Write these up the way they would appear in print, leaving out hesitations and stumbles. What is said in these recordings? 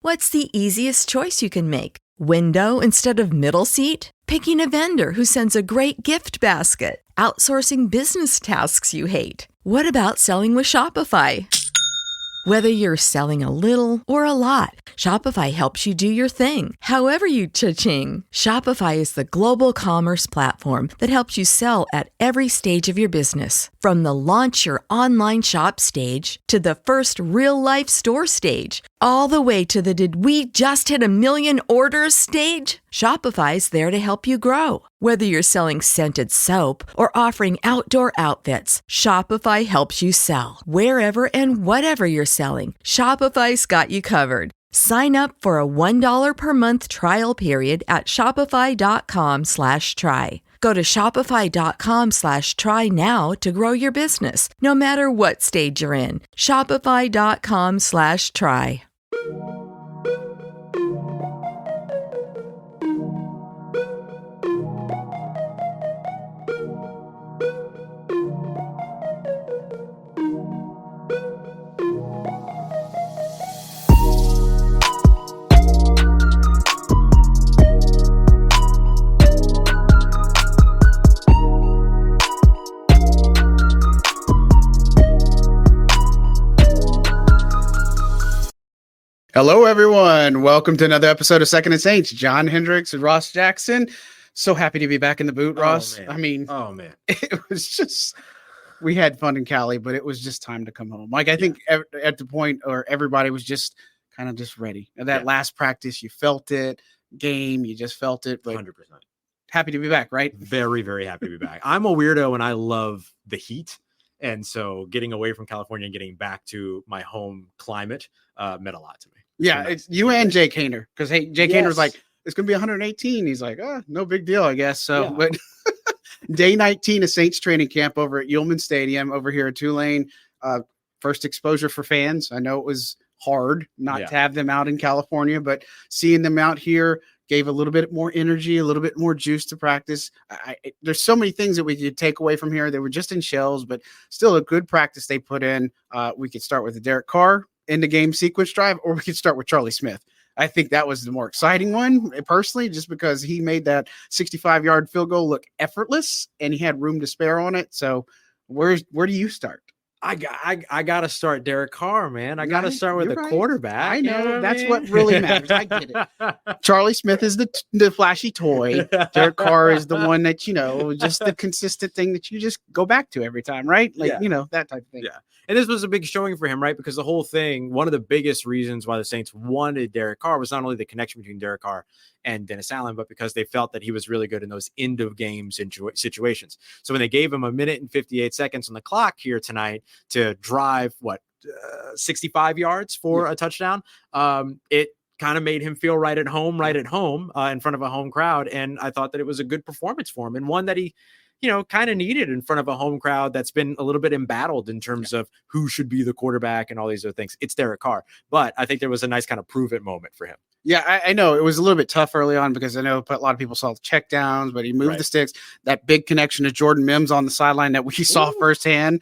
What's the easiest choice you can make? Window instead of middle seat? Picking a vendor who sends a great gift basket? Outsourcing business tasks you hate? What about selling with Shopify? Whether you're selling a little or a lot, Shopify helps you do your thing, however you cha-ching. Shopify is the global commerce platform that helps you sell at every stage of your business. From the launch your online shop stage to the first real-life store stage, all the way to the did we just hit a million orders stage. Shopify's there to help you grow. Whether you're selling scented soap or offering outdoor outfits, Shopify helps you sell. Wherever and whatever you're selling, Shopify's got you covered. Sign up for a $1 per month trial period at shopify.com/try. Go to shopify.com/try now to grow your business, no matter what stage you're in. Shopify.com/try. Hello, everyone. Welcome to another episode of Second and Saints. John Hendricks and Ross Jackson. So happy to be back in the boot, Ross. Man. I mean, it was just, we had fun in Cali, but it was just time to come home. Like, I think at the point where everybody was just kind of just ready. And that last practice, you felt it. Game, you just felt it. But 100%. Happy to be back, right? Very, very happy to be back. I'm a weirdo and I love the heat. And so getting away from California and getting back to my home climate meant a lot to me. Yeah, So it's you and Jay Kaner. Because Jay Kaner's like, Yes. it's going to be 118. He's like, no big deal, I guess. So, Yeah. but day 19 of Saints training camp over at Yulman Stadium over here in Tulane. First exposure for fans. I know it was hard not to have them out in California, but seeing them out here gave a little bit more energy, a little bit more juice to practice. There's so many things that we could take away from here. They were just in shells, but still a good practice they put in. We could start with the Derek Carr in the game sequence drive, or we could start with Charlie Smyth. I think that was the more exciting one, personally, just because he made that 65-yard field goal look effortless and he had room to spare on it. So where do you start? I got to start Derek Carr, man. I got to start with the quarterback. I know. You know That's I mean? what really matters. I get it. Charlie Smyth is the flashy toy. Derek Carr is the one that, just the consistent thing that you just go back to every time, right? Like, that type of thing. Yeah. And this was a big showing for him, right? Because the whole thing, one of the biggest reasons why the Saints wanted Derek Carr was not only the connection between Derek Carr and Dennis Allen, but because they felt that he was really good in those end of game situations. So when they gave him 1 minute and 58 seconds on the clock here tonight to drive 65 yards for a touchdown, it kind of made him feel right at home in front of a home crowd. And I thought that it was a good performance for him, and one that he kind of needed in front of a home crowd that's been a little bit embattled in terms of who should be the quarterback and all these other things. It's Derek Carr, but I think there was a nice kind of prove it moment for him. Yeah, I know it was a little bit tough early on because I know a lot of people saw the check downs, but he moved the sticks. That big connection to Jordan Mims on the sideline that we saw firsthand,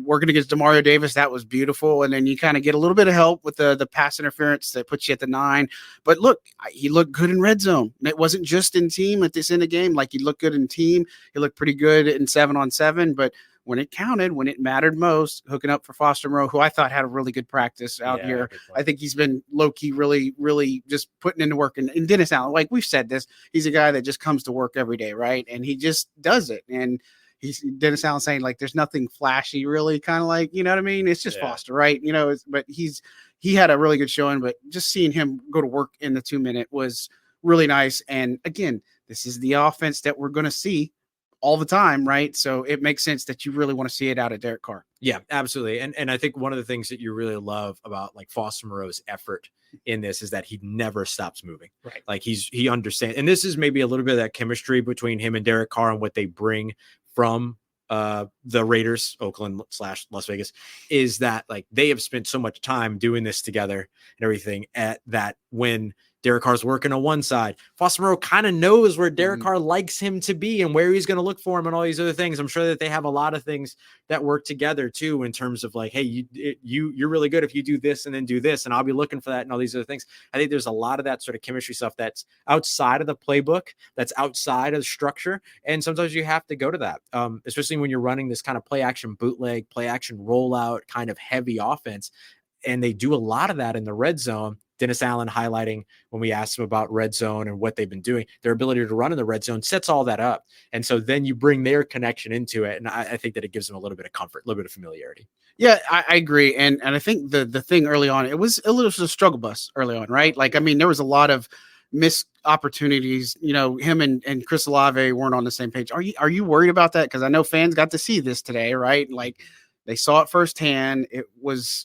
working against Demario Davis, that was beautiful. And then you kind of get a little bit of help with the pass interference that puts you at the 9. But look, he looked good in red zone. It wasn't just in team at this end of game. Like, he looked good in team. He looked pretty good in 7-on-7. But when it counted, when it mattered most, hooking up for Foster Moreau, who I thought had a really good practice out here. I think he's been low-key really, really just putting in the work. And Dennis Allen, like we've said this, he's a guy that just comes to work every day, right? And he just does it. And Dennis Allen saying, like, there's nothing flashy, really, kind of like, you know what I mean? It's just Foster, right? But he had a really good showing, but just seeing him go to work in the 2-minute was really nice. And again, this is the offense that we're going to see all the time, right? So it makes sense that you really want to see it out of Derek Carr. Yeah, absolutely. And I think one of the things that you really love about like Foster Moreau's effort in this is that he never stops moving. Right. Like he understands, and this is maybe a little bit of that chemistry between him and Derek Carr and what they bring from the Raiders, Oakland/Las Vegas, is that like they have spent so much time doing this together and everything that when Derek Carr's working on one side. Foster Moreau kind of knows where Derek Carr likes him to be and where he's going to look for him and all these other things. I'm sure that they have a lot of things that work together too, in terms of like, hey, you're really good if you do this and then do this, and I'll be looking for that and all these other things. I think there's a lot of that sort of chemistry stuff that's outside of the playbook, that's outside of the structure. And sometimes you have to go to that, especially when you're running this kind of play action bootleg, play action rollout kind of heavy offense. And they do a lot of that in the red zone. Dennis Allen highlighting when we asked him about red zone and what they've been doing, their ability to run in the red zone sets all that up. And so then you bring their connection into it. And I think that it gives them a little bit of comfort, a little bit of familiarity. Yeah, I agree. And I think the thing early on, it was a struggle bus early on, right? Like, I mean, there was a lot of missed opportunities. You know, him and Chris Olave weren't on the same page. Are you worried about that? Because I know fans got to see this today, right? Like, they saw it firsthand. It was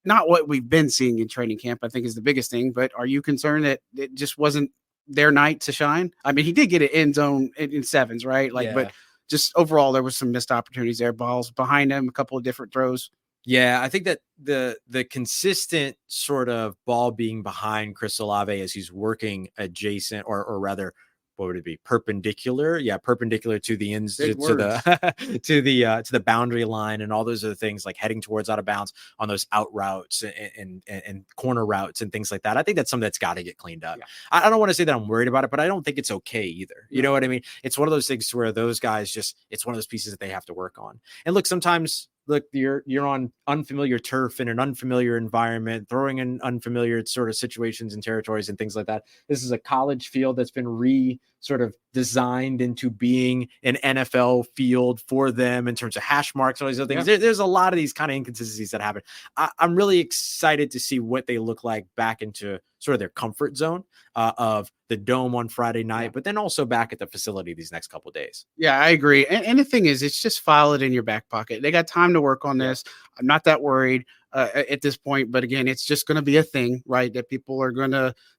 not what we've been seeing in training camp, I think, is the biggest thing. But are you concerned that it just wasn't their night to shine? I mean, he did get an end zone in sevens, right? Like, but just overall, there was some missed opportunities there. Balls behind him, a couple of different throws. Yeah, I think that the consistent sort of ball being behind Chris Olave as he's working adjacent, or rather, what would it be? Perpendicular. Yeah. Perpendicular to the ends, to the boundary line, and all those other things, like heading towards out of bounds on those out routes and corner routes and things like that. I think that's something that's got to get cleaned up. Yeah. I don't want to say that I'm worried about it, but I don't think it's okay either. You know what I mean? It's one of those things where those guys it's one of those pieces that they have to work on. And look, sometimes, you're on unfamiliar turf in an unfamiliar environment, throwing in unfamiliar sort of situations and territories and things like that. This is a college field that's been sort of designed into being an NFL field for them in terms of hash marks and all these other things. Yeah. There's a lot of these kind of inconsistencies that happen. I'm really excited to see what they look like back into sort of their comfort zone of the dome on Friday night, but then also back at the facility these next couple of days. Yeah, I agree. And the thing is, it's just file it in your back pocket. They got time to work on this. I'm not that worried at this point, but again, it's just going to be a thing, right? That people are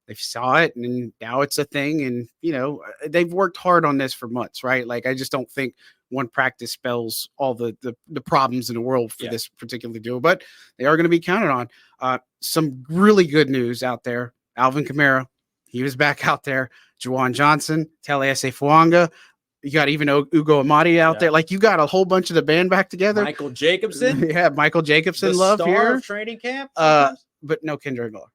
they saw it and now it's a thing. And, you know, they've worked hard on this for months, right? Like, I just don't think one practice spells all the problems in the world for this particular deal, but they are going to be counted on. Some really good news out there. Alvin Kamara, he was back out there. Juwan Johnson, Taliesin Fuanga. You got even Ugo Amadi out there. Like, you got a whole bunch of the band back together. Michael Jacobson. Yeah, Michael Jacobson. The love star here. Of training camp. But no Kendre Miller.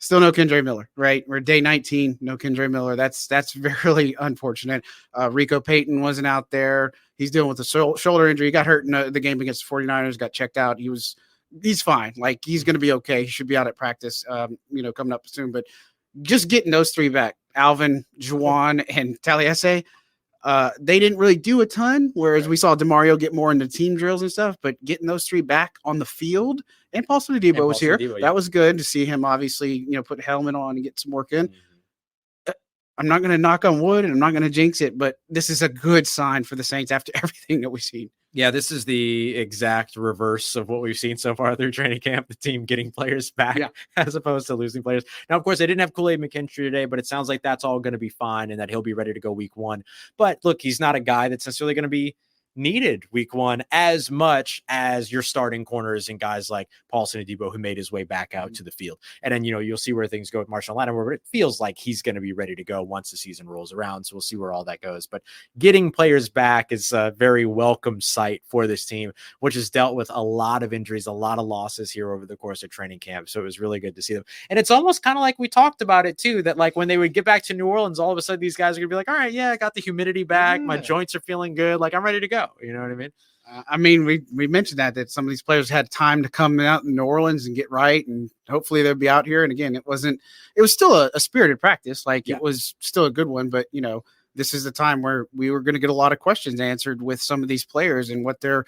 Still no Kendre Miller, right? We're day 19, no Kendre Miller. That's really unfortunate. Rico Payton wasn't out there. He's dealing with a shoulder injury. He got hurt in the game against the 49ers, got checked out. He's fine. Like, he's going to be okay. He should be out at practice, coming up soon. But just getting those three back, Alvin, Juwan, and Taliesin, they didn't really do a ton, whereas we saw DeMario get more into team drills and stuff, but getting those three back on the field, and Paulson Adebo was here. That was good to see him, obviously, put a helmet on and get some work in. I'm not going to knock on wood and I'm not going to jinx it, but this is a good sign for the Saints after everything that we've seen. Yeah, this is the exact reverse of what we've seen so far through training camp, the team getting players back as opposed to losing players. Now, of course, they didn't have Kool-Aid McKinstry today, but it sounds like that's all going to be fine and that he'll be ready to go week one. But look, he's not a guy that's necessarily going to be needed week one as much as your starting corners and guys like Paulson Adebo, who made his way back out to the field. And then, you'll see where things go with Marshall Lattimore, but it feels like he's going to be ready to go once the season rolls around. So we'll see where all that goes. But getting players back is a very welcome sight for this team, which has dealt with a lot of injuries, a lot of losses here over the course of training camp. So it was really good to see them. And it's almost kind of like we talked about it too, that like when they would get back to New Orleans, all of a sudden these guys are gonna be like, all right, I got the humidity back. My joints are feeling good. Like, I'm ready to go. You know what I mean? We mentioned that some of these players had time to come out in New Orleans and get right, and hopefully they'll be out here. And again, it was still a spirited practice. Like, it was still a good one, but this is the time where we were going to get a lot of questions answered with some of these players and what their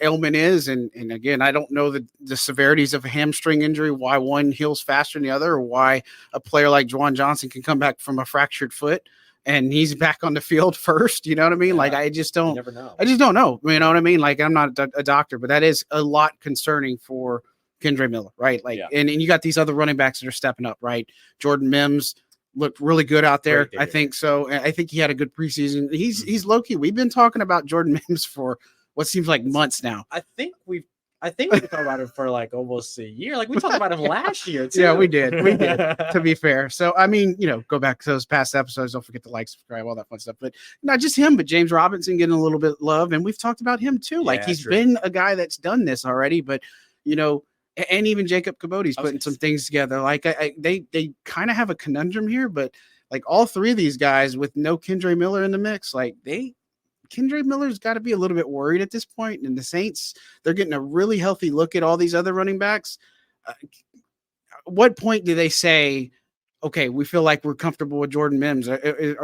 ailment is. And again, I don't know the severities of a hamstring injury, why one heals faster than the other, or why a player like Juwan Johnson can come back from a fractured foot and he's back on the field first. You know what I mean? Like, I just don't know. You know what I mean? Like, I'm not a doctor, but that is a lot concerning for Kendre Miller, right? Like, and you got these other running backs that are stepping up, right? Jordan Mims looked really good out there. I think so. I think he had a good preseason. He's low key. We've been talking about Jordan Mims for what seems like months now. I think we've I think we talked about him for like almost a year. Like we talked about him last year too. Yeah, we did. To be fair. So, I mean, go back to those past episodes. Don't forget to like, subscribe, all that fun stuff. But not just him, but James Robinson getting a little bit of love. And we've talked about him too. Like he's been a guy that's done this already, but and even Jacob Kabote's putting some things together. Like they kind of have a conundrum here, but like all three of these guys with no Kendre Miller in the mix, like Kendre Miller's got to be a little bit worried at this point. And the Saints, they're getting a really healthy look at all these other running backs. What point do they say, okay, we feel like we're comfortable with Jordan Mims? Are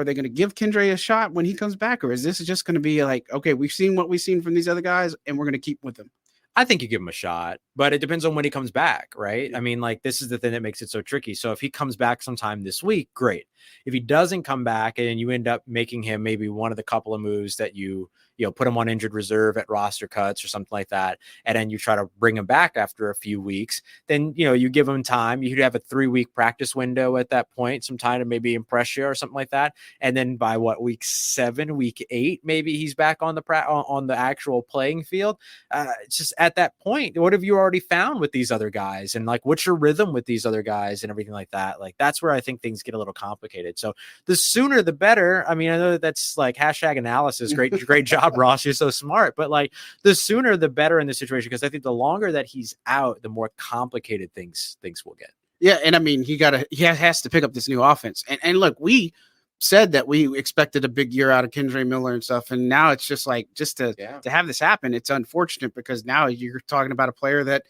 they going to give Kendre a shot when he comes back? Or is this just going to be like, okay, we've seen what we've seen from these other guys and we're going to keep with them? I think you give him a shot, but it depends on when he comes back, right? I mean, like this is the thing that makes it so tricky. So if he comes back sometime this week, great. If he doesn't come back and you end up making him maybe one of the couple of moves that you put him on injured reserve at roster cuts or something like that, and then you try to bring him back after a few weeks, then, you give him time. You could have a 3-week practice window at that point, some time to maybe impress you or something like that. And then by week 7, week 8, maybe he's back on the actual playing field. It's just at that point, what have you already found with these other guys? And like, what's your rhythm with these other guys and everything like that? Like, that's where I think things get a little complicated. So the sooner the better. I mean, I know that's like hashtag analysis. Great job, Ross. You're so smart. But like the sooner the better in this situation, because I think the longer that he's out, the more complicated things will get. Yeah. And I mean, he has to pick up this new offense. And look, we said that we expected a big year out of Kendre Miller and stuff. And now it's just like, to have this happen, it's unfortunate because now you're talking about a player that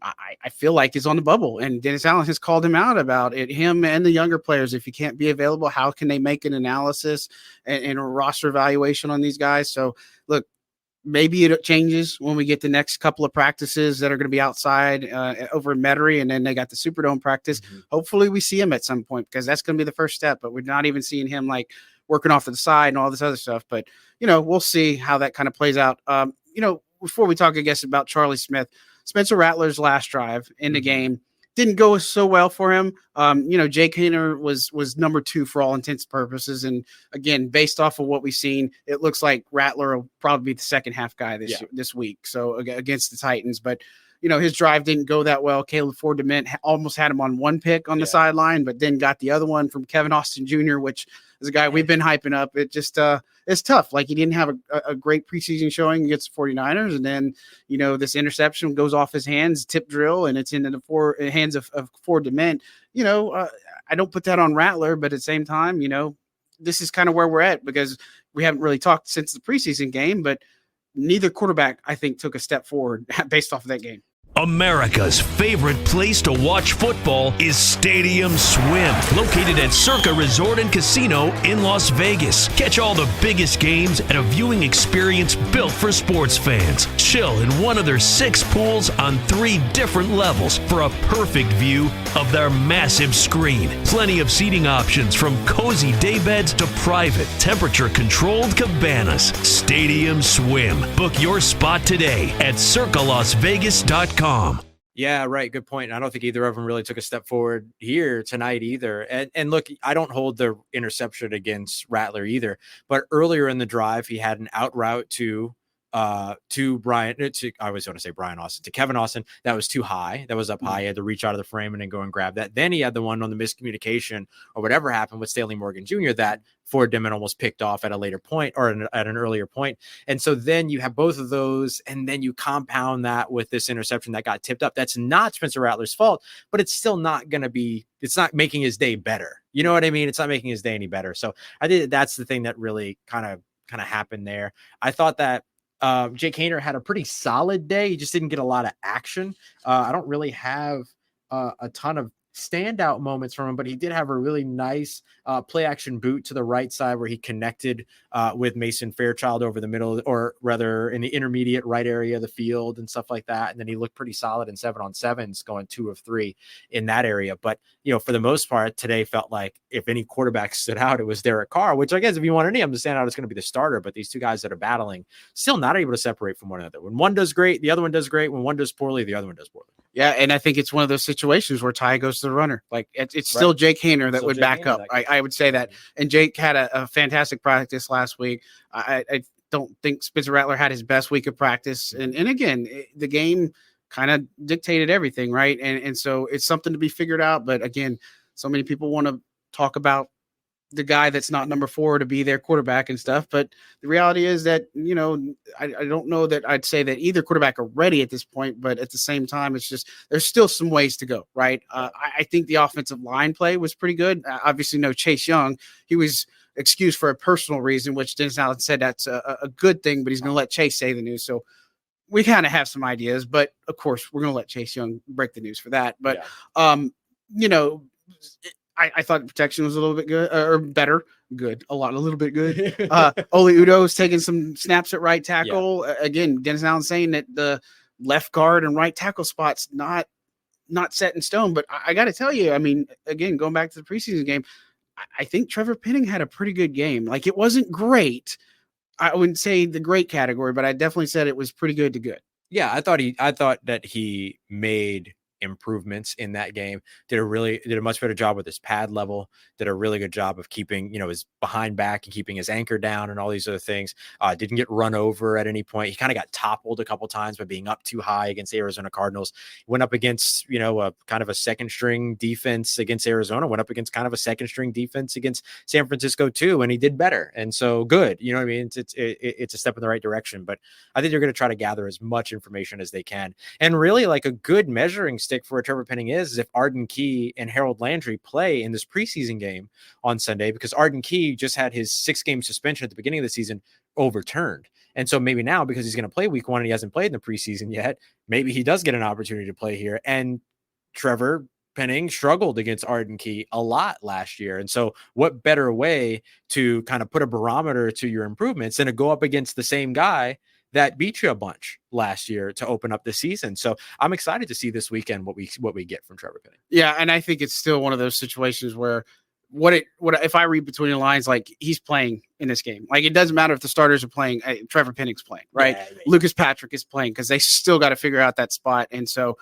I feel like is on the bubble, and Dennis Allen has called him out about it. Him and the younger players, if you can't be available, how can they make an analysis and a roster evaluation on these guys? So look, maybe it changes when we get the next couple of practices that are going to be outside over in Metairie, and then they got the Superdome practice. Mm-hmm. Hopefully we see him at some point because that's going to be the first step, but we're not even seeing him like working off to the side and all this other stuff. But, we'll see how that kind of plays out. Before we talk, I guess, about Charlie Smyth, Spencer Rattler's last drive in the game didn't go so well for him. Jake Haener was number 2 for all intents and purposes. And again, based off of what we've seen, it looks like Rattler will probably be the second half guy this week. So against the Titans, but his drive didn't go that well. Caleb Ford Dement almost had him on one pick on the sideline, but then got the other one from Kevin Austin Jr., which is a guy we've been hyping up. It just it's tough. Like he didn't have a great preseason showing against the 49ers. And then, this interception goes off his hands, tip drill, and it's into the hands of Ford Dement. I don't put that on Rattler, but at the same time, this is kind of where we're at because we haven't really talked since the preseason game, but neither quarterback, I think, took a step forward based off of that game. America's favorite place to watch football is Stadium Swim, located at Circa Resort and Casino in Las Vegas. Catch all the biggest games at a viewing experience built for sports fans. Chill in one of their 6 pools on 3 different levels for a perfect view of their massive screen. Plenty of seating options from cozy daybeds to private, temperature-controlled cabanas. Stadium Swim. Book your spot today at circalasvegas.com. Yeah, right. Good point. I don't think either of them really took a step forward here tonight either. And look, I don't hold the interception against Rattler either, but earlier in the drive, he had an out route to Brian, I was going to say Brian Austin, to Kevin Austin. That was too high. That was up high. He had to reach out of the frame and then go and grab that. Then he had the one on the miscommunication or whatever happened with Stanley Morgan Jr. that Ford Dement almost picked off at a later point or at an earlier point. And so then you have both of those, and then you compound that with this interception that got tipped up. That's not Spencer Rattler's fault, but it's still not going to be, it's not making his day better. You know what I mean? It's not making his day any better. So I think that's the thing that really kind of happened there. I thought that Jake Haener had a pretty solid day. He just didn't get a lot of action. I don't really have a ton of standout moments from him, but he did have a really nice play action boot to the right side where he connected with Mason Fairchild over the middle, or rather in the intermediate right area of the field and stuff like that. And then he looked pretty solid in 7-on-7s, going 2 of 3 in that area. But, for the most part, today felt like if any quarterback stood out, it was Derek Carr, which I guess if you want any of them to stand out, it's going to be the starter. But these 2 guys that are battling, still not able to separate from one another. When one does great, the other one does great. When one does poorly, the other one does poorly. Yeah, and I think it's one of those situations where Ty goes to the runner. Like it's still Jake Haener that would back up. I would say that. And Jake had a fantastic practice last week. I don't think Spencer Rattler had his best week of practice. And again, the game kind of dictated everything, right? And so it's something to be figured out. But again, so many people want to talk about the guy that's not number 4 to be their quarterback and stuff. But the reality is that, I don't know that I'd say that either quarterback are ready at this point, but at the same time, it's just, there's still some ways to go. Right. I think the offensive line play was pretty good. Obviously no Chase Young. He was excused for a personal reason, which Dennis Allen said that's a good thing, but he's going to let Chase say the news. So we kind of have some ideas, but of course we're going to let Chase Young break the news for that. But, I thought the protection was a little bit good or better. Good. A little bit good. Oli Udo's taking some snaps at right tackle. Yeah. Again, Dennis Allen saying that the left guard and right tackle spot's not set in stone. But I got to tell you, I mean, again, going back to the preseason game, I think Trevor Penning had a pretty good game. Like, it wasn't great. I wouldn't say the great category, but I definitely said it was pretty good to good. Yeah, I thought that he made improvements in that game, did a much better job with his pad level, did a really good job of keeping, his behind back and keeping his anchor down and all these other things. Didn't get run over at any point. He kind of got toppled a couple times by being up too high against the Arizona Cardinals. Went up against, a kind of a second string defense against Arizona, went up against kind of a second string defense against San Francisco too, and he did better. And so good, you know what I mean? It's a step in the right direction, but I think they're going to try to gather as much information as they can. And really, like, a good measuring stick for Trevor Penning is if Arden Key and Harold Landry play in this preseason game on Sunday, because Arden Key just had his 6-game suspension at the beginning of the season overturned. And so maybe now, because he's going to play week 1 and he hasn't played in the preseason yet, maybe he does get an opportunity to play here. And Trevor Penning struggled against Arden Key a lot last year. And so what better way to kind of put a barometer to your improvements than to go up against the same guy that beat you a bunch last year to open up the season. So I'm excited to see this weekend what we get from Trevor Penning. Yeah, and I think it's still one of those situations where what if I read between the lines, like, he's playing in this game. Like, it doesn't matter if the starters are playing. Trevor Penning's playing, right? Yeah. Lucas Patrick is playing because they still got to figure out that spot. And so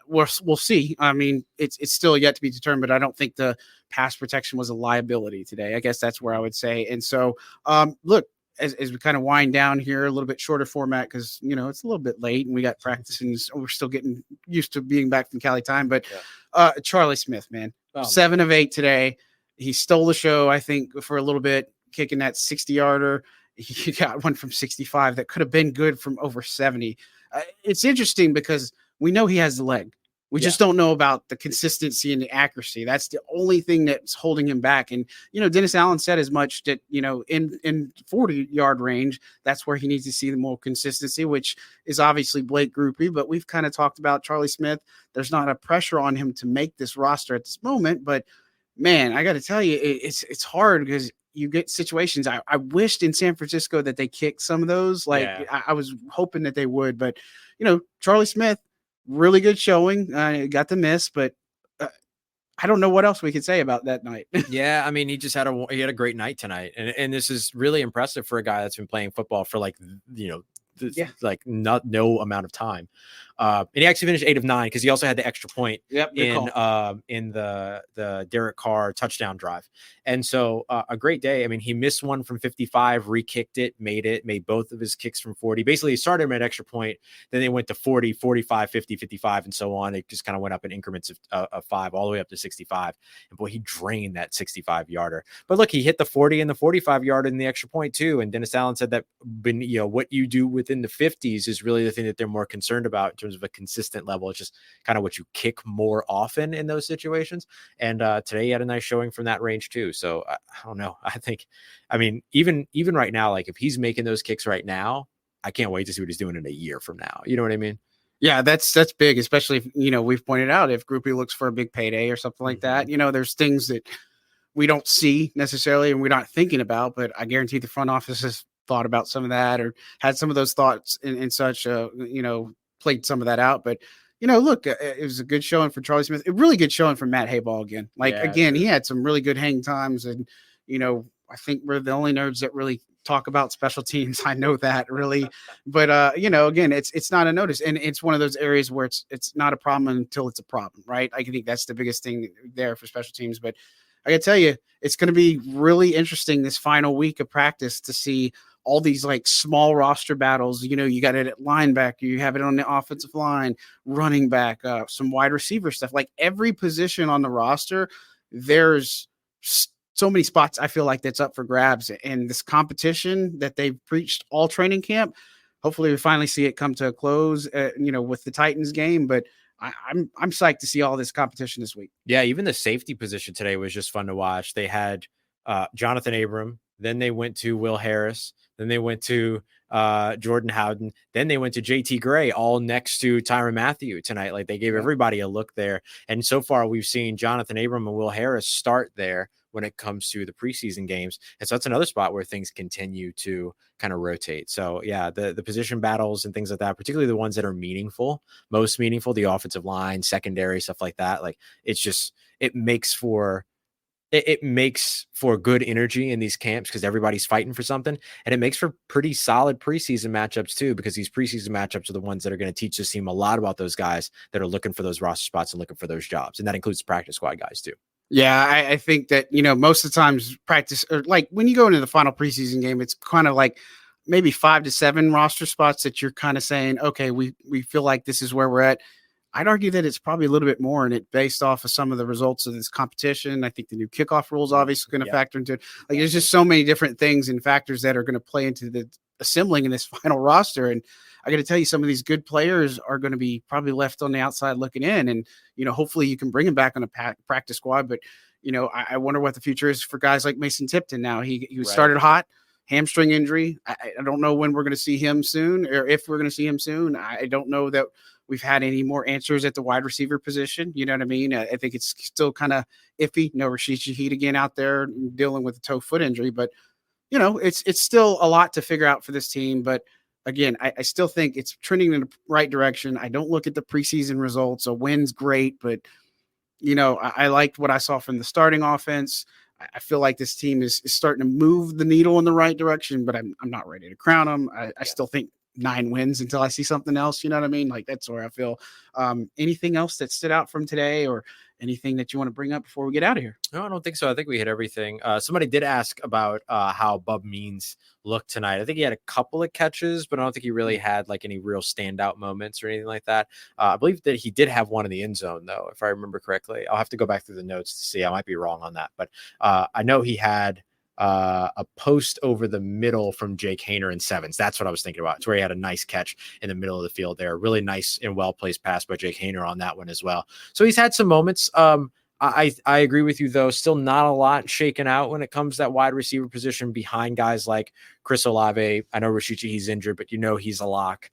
we'll see. I mean, it's still yet to be determined, but I don't think the pass protection was a liability today. I guess that's where I would say. And so, look, as we kind of wind down here, a little bit shorter format, because, it's a little bit late and we got practice and we're still getting used to being back from Cali time. But Charlie Smyth, man, 7 of 8 today. He stole the show, I think, for a little bit, kicking that 60-yarder. He got one from 65 that could have been good from over 70. It's interesting because we know he has the leg. We just don't know about the consistency and the accuracy. That's the only thing that's holding him back. And, Dennis Allen said as much that, in 40-yard range, that's where he needs to see the more consistency, which is obviously Blake Groupie. But we've kind of talked about Charlie Smyth. There's not a pressure on him to make this roster at this moment. But, man, I got to tell you, it's hard because you get situations. I wished in San Francisco that they kicked some of those. I was hoping that they would. But, Charlie Smyth, really good showing. Got the miss, but I don't know what else we could say about that night. Yeah, I mean, he had a great night tonight, and this is really impressive for a guy that's been playing football for no amount of time. And he actually finished 8 of 9 because he also had the extra point in the Derek Carr touchdown drive. And so a great day. I mean, he missed one from 55, re-kicked it, made both of his kicks from 40. Basically, he started him at extra point, then they went to 40, 45, 50, 55, and so on. It just kind of went up in increments of 5 all the way up to 65. And boy, he drained that 65-yarder. But look, he hit the 40 and the 45-yard in the extra point too. And Dennis Allen said that what you do within the 50s is really the thing that they're more concerned about in terms of a consistent level. It's just kind of what you kick more often in those situations. And today he had a nice showing from that range too. So I don't know. I mean, even right now, like, if he's making those kicks right now, I can't wait to see what he's doing in a year from now. You know what I mean? Yeah, that's big, especially if, we've pointed out if Groupie looks for a big payday or something like that, there's things that we don't see necessarily and we're not thinking about, but I guarantee the front office has thought about some of that or had some of those thoughts and such, played some of that out. But, look, it was a good showing for Charlie Smyth. A really good showing for Matt Hayball again. He had some really good hang times. And, I think we're the only nerds that really talk about special teams. I know that really. But, again, it's not a notice. And it's one of those areas where it's not a problem until it's a problem, right? I think that's the biggest thing there for special teams. But I got to tell you, it's going to be really interesting this final week of practice to see all these like small roster battles. You got it at linebacker, you have it on the offensive line, running back, some wide receiver stuff. Like every position on the roster, there's so many spots I feel like that's up for grabs. And this competition that they've preached all training camp, hopefully we finally see it come to a close, with the Titans game. But I'm psyched to see all this competition this week. Yeah, even the safety position today was just fun to watch. They had Jonathan Abram, then they went to Will Harris, then they went to Jordan Howden, then they went to JT Gray, all next to Tyrann Mathieu tonight. Like they gave everybody a look there. And so far we've seen Jonathan Abram and Will Harris start there when it comes to the preseason games. And so that's another spot where things continue to kind of rotate. So yeah, the position battles and things like that, particularly the ones that are most meaningful, the offensive line, secondary, stuff like that. Like it makes for good energy in these camps because everybody's fighting for something. And it makes for pretty solid preseason matchups too, because these preseason matchups are the ones that are going to teach this team a lot about those guys that are looking for those roster spots and looking for those jobs. And that includes practice squad guys too. Yeah, I think that, most of the times practice, or like when you go into the final preseason game, it's kind of like maybe 5 to 7 roster spots that you're kind of saying, okay, we feel like this is where we're at. I'd argue that it's probably a little bit more, and it based off of some of the results of this competition. I think the new kickoff rules obviously going to factor into it. Like there's just so many different things and factors that are going to play into the assembling in this final roster. And I got to tell you, some of these good players are going to be probably left on the outside looking in, and hopefully you can bring him back on a practice squad. But I wonder what the future is for guys like Mason Tipton. Now he was started hot, hamstring injury. I don't know when we're going to see him soon, or if we're going to see him soon. I don't know that we've had any more answers at the wide receiver position. You know what I mean? I think it's still kind of iffy. No Rashid Shaheed again out there dealing with a toe foot injury, but it's still a lot to figure out for this team. But again, I still think it's trending in the right direction. I don't look at the preseason results. A win's great, but I liked what I saw from the starting offense. I feel like this team is starting to move the needle in the right direction, but I'm not ready to crown them. I still think 9 wins until I see something else. You know what I mean? Like that's where I feel. Anything else that stood out from today, or anything that you want to bring up before we get out of here? No, I don't think so. I think we hit everything. Somebody did ask about how Bub Means looked tonight. I think he had a couple of catches, but I don't think he really had like any real standout moments or anything like that. I believe that he did have one in the end zone though, if I remember correctly. I'll have to go back through the notes to see. I might be wrong on that, but I know he had a post over the middle from Jake Haener and Sevens. That's what I was thinking about. It's where he had a nice catch in the middle of the field there. Really nice and well-placed pass by Jake Haener on that one as well. So he's had some moments. I agree with you though. Still not a lot shaken out when it comes to that wide receiver position behind guys like Chris Olave. I know Rashichi, he's injured, but he's a lock.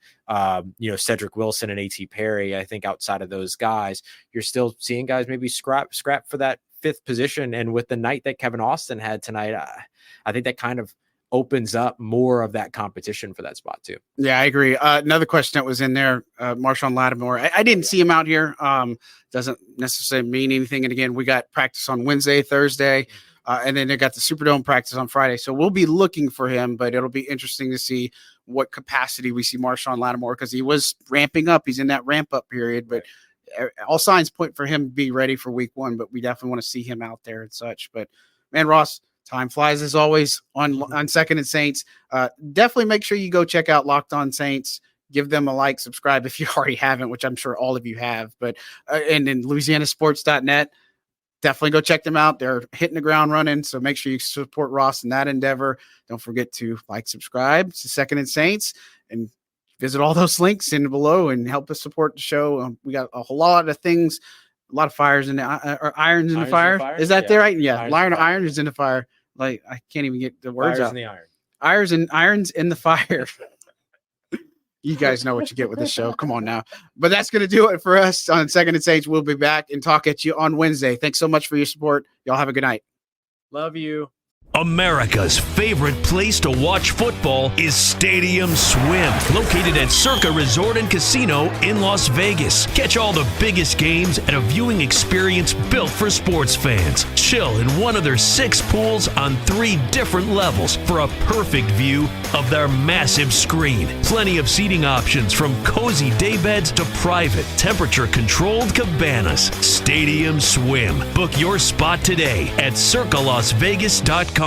Cedric Wilson and A.T. Perry. I think outside of those guys, you're still seeing guys maybe scrap for that 5th position. And with the night that Kevin Austin had tonight, I think that kind of opens up more of that competition for that spot too. Yeah, I agree. Another question that was in there, Marshawn Lattimore. I didn't see him out here. Doesn't necessarily mean anything. And again, we got practice on Wednesday, Thursday, and then they got the Superdome practice on Friday. So we'll be looking for him, but it'll be interesting to see what capacity we see Marshawn Lattimore, because he was ramping up. He's in that ramp up period, but all signs point for him to be ready for week 1, but we definitely want to see him out there and such. But man, Ross, time flies as always on Second and Saints. Definitely make sure you go check out Locked On Saints. Give them a like, subscribe if you already haven't, which I'm sure all of you have. But and in LouisianaSports.net, definitely go check them out. They're hitting the ground running. So make sure you support Ross in that endeavor. Don't forget to like, subscribe to Second and Saints, and visit all those links in below and help us support the show. We got a whole lot of things, a lot of fires in the or irons in the fire. Is that there right? Yeah, iron is in the fire. Like I can't even get the words fires out. In the iron. Irons in the fire. You guys know what you get with this show. Come on now. But that's going to do it for us on Second and Saints. We'll be back and talk at you on Wednesday. Thanks so much for your support. Y'all have a good night. Love you. America's favorite place to watch football is Stadium Swim, located at Circa Resort and Casino in Las Vegas. Catch all the biggest games at a viewing experience built for sports fans. Chill in one of their 6 pools on 3 different levels for a perfect view of their massive screen. Plenty of seating options, from cozy daybeds to private, temperature-controlled cabanas. Stadium Swim. Book your spot today at circalasvegas.com.